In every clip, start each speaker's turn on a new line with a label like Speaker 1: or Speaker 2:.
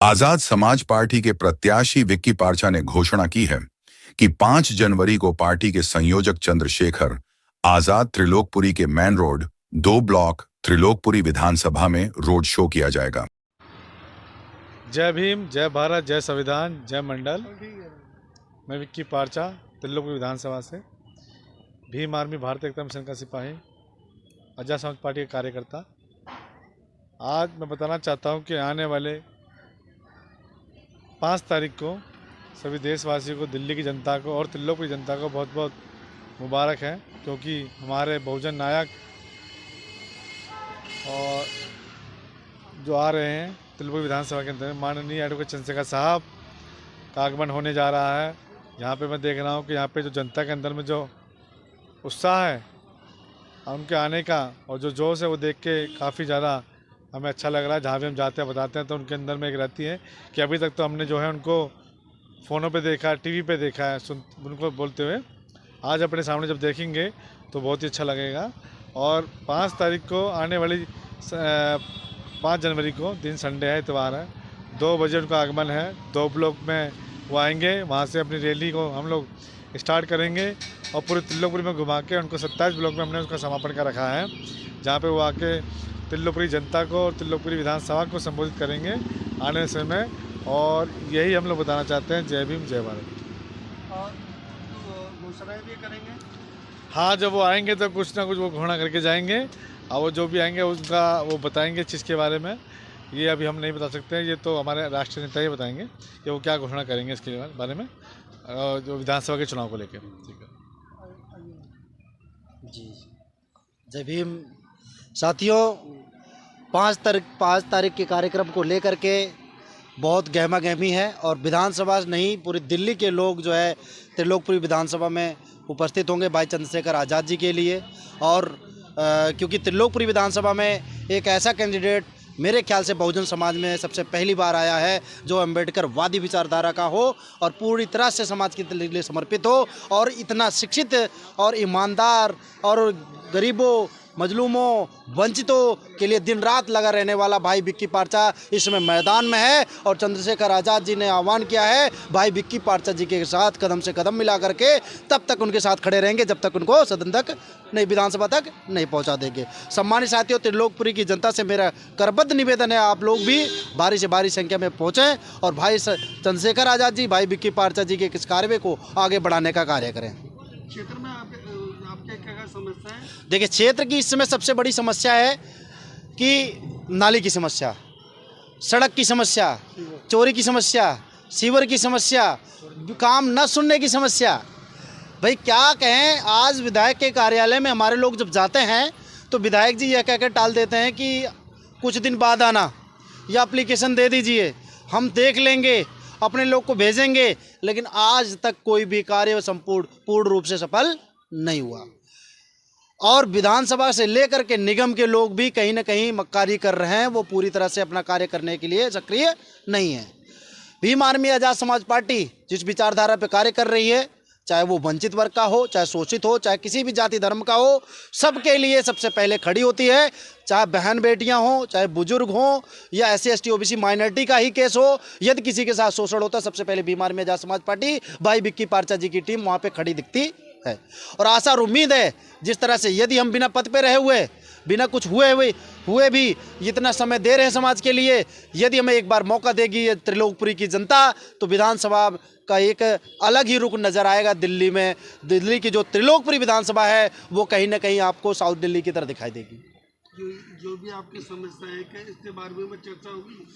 Speaker 1: Azad Samaj party के प्रत्याशी विक्की पार्चा ने घोषणा की है कि 5 जनवरी को पार्टी के संयोजक चंद्रशेखर आजाद त्रिलोकपुरी के मेन रोड 2 ब्लॉक त्रिलोकपुरी विधानसभा में रोड शो किया जाएगा।
Speaker 2: जय भीम, जय भारत, जय संविधान, जय मंडल। मैं विक्की पार्चा त्रिलोकपुरी विधानसभा से भीम आर्मी भारतीय एकता मिशन का सिपाही, आजाद समाज पार्टी का कार्यकर्ता। आज मैं बताना चाहता हूं कि आने वाले 5 तारीख को सभी देशवासियों को, दिल्ली की जनता को और त्रिलोकपुरी जनता को बहुत बहुत मुबारक है, क्योंकि हमारे बहुजन नायक और जो आ रहे हैं त्रिलोकपुरी विधानसभा के अंदर माननीय एडवोकेट चंद्रशेखर साहब का आगमन होने जा रहा है। यहाँ पे मैं देख रहा हूँ कि यहाँ पे जो जनता के अंदर में जो उत्साह है उनके आने का और जो जोश है वो देख के काफ़ी ज़्यादा हमें अच्छा लग रहा है। जहाँ भी हम जाते हैं बताते हैं तो उनके अंदर में एक रहती है कि अभी तक तो हमने जो है उनको फ़ोनों पे देखा है, टीवी पे देखा है, उनको बोलते हुए। आज अपने सामने जब देखेंगे तो बहुत ही अच्छा लगेगा। और 5 तारीख को आने वाली 5 जनवरी को दिन संडे है, इतवार है, 2 बजे उनका आगमन है। 2 ब्लॉक में वो आएंगे, वहाँ से अपनी रैली को हम लोग स्टार्ट करेंगे और पूरे त्रिलोकपुरी में घुमा के उनको 27 ब्लॉक में हमने उसका समापन कर रखा है, जहाँ पे वो आके त्रिलोकपुरी जनता को और त्रिलोकपुरी विधानसभा को संबोधित करेंगे आने समय। और यही हम लोग बताना चाहते हैं, जय भीम, जय भारत।
Speaker 3: और घोषणाएं भी करेंगे।
Speaker 2: हाँ, जब वो आएंगे तो कुछ ना कुछ वो घोषणा करके जाएंगे और वो जो भी आएंगे उसका वो बताएंगे चीज़ के बारे में। ये अभी हम नहीं बता सकते हैं, ये तो हमारे राष्ट्रीय नेता ही बताएंगे कि वो क्या घोषणा करेंगे इसके बारे में, जो विधानसभा के चुनाव को लेकर। ठीक है
Speaker 3: जी, जय भीम। साथियों, 5 तारीख के कार्यक्रम को लेकर के बहुत गहमा गहमी है और विधानसभा नहीं पूरी दिल्ली के लोग जो है त्रिलोकपुरी विधानसभा में उपस्थित होंगे भाई चंद्रशेखर आज़ाद जी के लिए। और क्योंकि त्रिलोकपुरी विधानसभा में एक ऐसा कैंडिडेट मेरे ख्याल से बहुजन समाज में सबसे पहली बार आया है जो अम्बेडकर वादी विचारधारा का हो और पूरी तरह से समाज के लिए समर्पित हो और इतना शिक्षित और ईमानदार और गरीबों, मजलूमों, वंचितों के लिए दिन रात लगा रहने वाला भाई विक्की पार्चा इस समय मैदान में है। और चंद्रशेखर आज़ाद जी ने आह्वान किया है भाई विक्की पार्चा जी के साथ कदम से कदम मिला करके तब तक उनके साथ खड़े रहेंगे जब तक उनको सदन तक नहीं, विधानसभा तक नहीं पहुंचा देंगे। सम्मानित साथियों, त्रिलोकपुरी की जनता से मेरा करबद्ध निवेदन है, आप लोग भी भारी से भारी संख्या में पहुँचें और भाई चंद्रशेखर आज़ाद जी, भाई विक्की पार्चा जी के इस कार्य को आगे बढ़ाने का कार्य करें।
Speaker 4: क्षेत्र में आपके क्या समस्या है?
Speaker 3: देखिए, क्षेत्र की इस समय सबसे बड़ी समस्या है कि नाली की समस्या, सड़क की समस्या, चोरी की समस्या, सीवर की समस्या, काम न सुनने की समस्या। भाई क्या कहें, आज विधायक के कार्यालय में हमारे लोग जब जाते हैं तो विधायक जी यह कहकर टाल देते हैं कि कुछ दिन बाद आना या एप्लीकेशन दे दीजिए, हम देख लेंगे, अपने लोग को भेजेंगे। लेकिन आज तक कोई भी कार्य पूर्ण रूप से सफल नहीं हुआ। और विधानसभा से लेकर के निगम के लोग भी कहीं ना कहीं मक्कारी कर रहे हैं, वो पूरी तरह से अपना कार्य करने के लिए सक्रिय नहीं है। भीम आर्मी आज़ाद समाज पार्टी जिस विचारधारा पे कार्य कर रही है, चाहे वो वंचित वर्ग का हो, चाहे शोषित हो, चाहे किसी भी जाति धर्म का हो, सबके लिए सबसे पहले खड़ी होती है। चाहे बहन बेटियां हों, चाहे बुजुर्ग हों या SC ST OBC माइनॉरिटी का ही केस हो, यदि किसी के साथ शोषण होता है, सबसे पहले भीम आर्मी आज़ाद समाज पार्टी भाई विक्की पार्चा जी की टीम वहाँ पे खड़ी दिखती है। और आशा और उम्मीद है जिस तरह से यदि हम बिना पद पे रहे हुए, बिना कुछ हुए भी इतना समय दे रहे हैं समाज के लिए, यदि हमें एक बार मौका देगी ये त्रिलोकपुरी की जनता, तो विधानसभा का एक अलग ही रुख नज़र आएगा दिल्ली में। दिल्ली की जो त्रिलोकपुरी विधानसभा है वो कहीं ना कहीं आपको साउथ दिल्ली की तरह दिखाई देगी।
Speaker 4: जो भी आपकी समस्या है क्या इसके बारे में चर्चा होगी?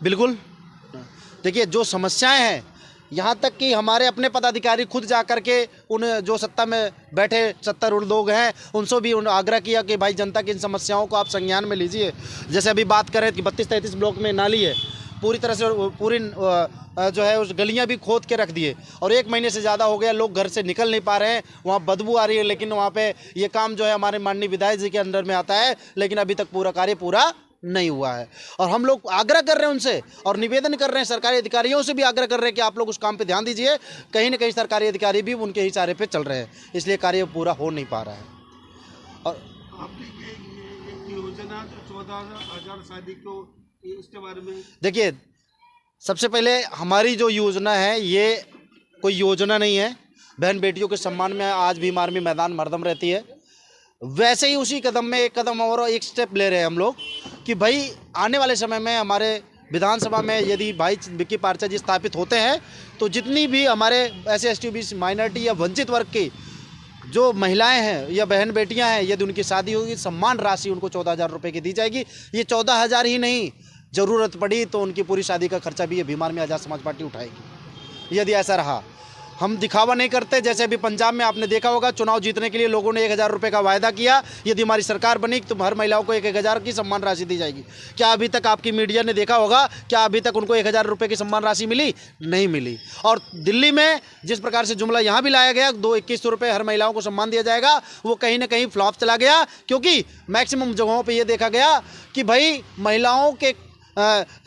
Speaker 3: बिल्कुल। देखिए, जो समस्याएं हैं, यहाँ तक कि हमारे अपने पदाधिकारी खुद जा कर के उन जो सत्ता में बैठे सत्तारूढ़ लोग हैं उनसे भी आग्रह किया कि भाई जनता की इन समस्याओं को आप संज्ञान में लीजिए। जैसे अभी बात करें कि 32-33 ब्लॉक में नाली है, पूरी तरह से पूरी जो है उस गलियां भी खोद के रख दिए और 1 महीने से ज़्यादा हो गया, लोग घर से निकल नहीं पा रहे हैं, वहाँ बदबू आ रही है। लेकिन वहाँ पे ये काम जो है हमारे माननीय विधायक जी के अंडर में आता है, लेकिन अभी तक पूरा कार्य पूरा नहीं हुआ है। और हम लोग आग्रह कर रहे हैं उनसे और निवेदन कर रहे हैं, सरकारी अधिकारियों से भी आग्रह कर रहे हैं कि आप लोग उस काम पे ध्यान दीजिए। कहीं ना कहीं सरकारी अधिकारी भी उनके इशारे पे चल रहे हैं, इसलिए कार्य पूरा हो नहीं पा रहा है। और
Speaker 4: आपकी योजना जो 14,000 शादी को, इसके बारे में
Speaker 3: देखिए, सबसे पहले हमारी जो योजना है ये कोई योजना नहीं है। बहन बेटियों के सम्मान में आज भी आर्मी मैदान मरदम रहती है। वैसे ही उसी कदम में एक कदम और एक स्टेप ले रहे हैं हम लोग कि भाई आने वाले समय में हमारे विधानसभा में यदि भाई विक्की पारचा जी स्थापित होते हैं तो जितनी भी हमारे ऐसे ST OBC माइनॉरिटी या वंचित वर्ग की जो महिलाएं हैं या बहन बेटियां हैं, यदि उनकी शादी होगी सम्मान राशि उनको 14,000 रुपये की दी जाएगी। ये 14,000 ही नहीं, ज़रूरत पड़ी तो उनकी पूरी शादी का खर्चा भी ये भीम आर्मी आज़ाद समाज पार्टी उठाएगी। यदि ऐसा रहा, हम दिखावा नहीं करते। जैसे अभी पंजाब में आपने देखा होगा, चुनाव जीतने के लिए लोगों ने 1,000 रुपये का वायदा किया, यदि हमारी सरकार बनी तो हर महिलाओं को 1,000 की सम्मान राशि दी जाएगी। क्या अभी तक आपकी मीडिया ने देखा होगा, क्या अभी तक उनको 1,000 रुपये की सम्मान राशि मिली? नहीं मिली। और दिल्ली में जिस प्रकार से जुमला यहाँ भी लाया गया, 2,2,100 रुपये हर महिलाओं को सम्मान दिया जाएगा, वो कहीं ना कहीं फ्लॉप चला गया, क्योंकि मैक्सिमम जगहों पर यह देखा गया कि भाई महिलाओं के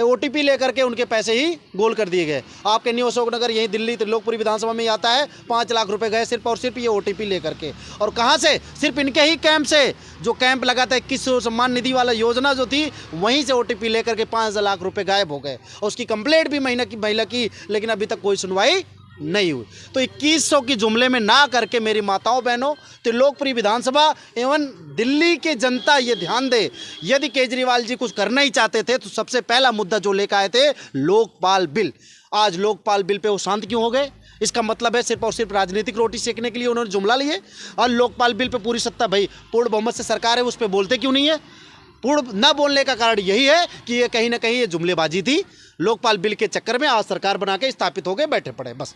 Speaker 3: OTP लेकर के उनके पैसे ही गोल कर दिए गए। आपके न्यू अशोकनगर यही दिल्ली त्रिलोकपुरी विधानसभा में आता है, 5 लाख रुपए गए सिर्फ और सिर्फ ये OTP लेकर के। और कहाँ से? सिर्फ इनके ही कैंप से, जो कैंप लगा था 21 सम्मान निधि वाला योजना जो थी, वहीं से OTP लेकर के 5 लाख रुपए गायब हो गए। और उसकी कंप्लेंट भी महिला की, लेकिन अभी तक कोई सुनवाई नहीं हुई। तो 2100 की जुमले में ना करके मेरी माताओं बहनों, त्रिलोकपुरी विधानसभा एवं दिल्ली के जनता ये ध्यान दे, यदि केजरीवाल जी कुछ करना ही चाहते थे तो सबसे पहला मुद्दा जो लेकर आए थे लोकपाल बिल। आज लोकपाल बिल पे वो शांत क्यों हो गए? इसका मतलब है सिर्फ और सिर्फ राजनीतिक रोटी सेकने के लिए उन्होंने जुमला लिए। और लोकपाल बिल पे पूरी सत्ता भाई पूर्ण बहुमत से सरकार है, उस पर बोलते क्यों नहीं है? पूर्ण न बोलने का कारण यही है कि ये कहीं ना कहीं ये जुमलेबाजी थी। लोकपाल बिल के चक्कर में आज सरकार बना के स्थापित हो गए, बैठे पड़े बस।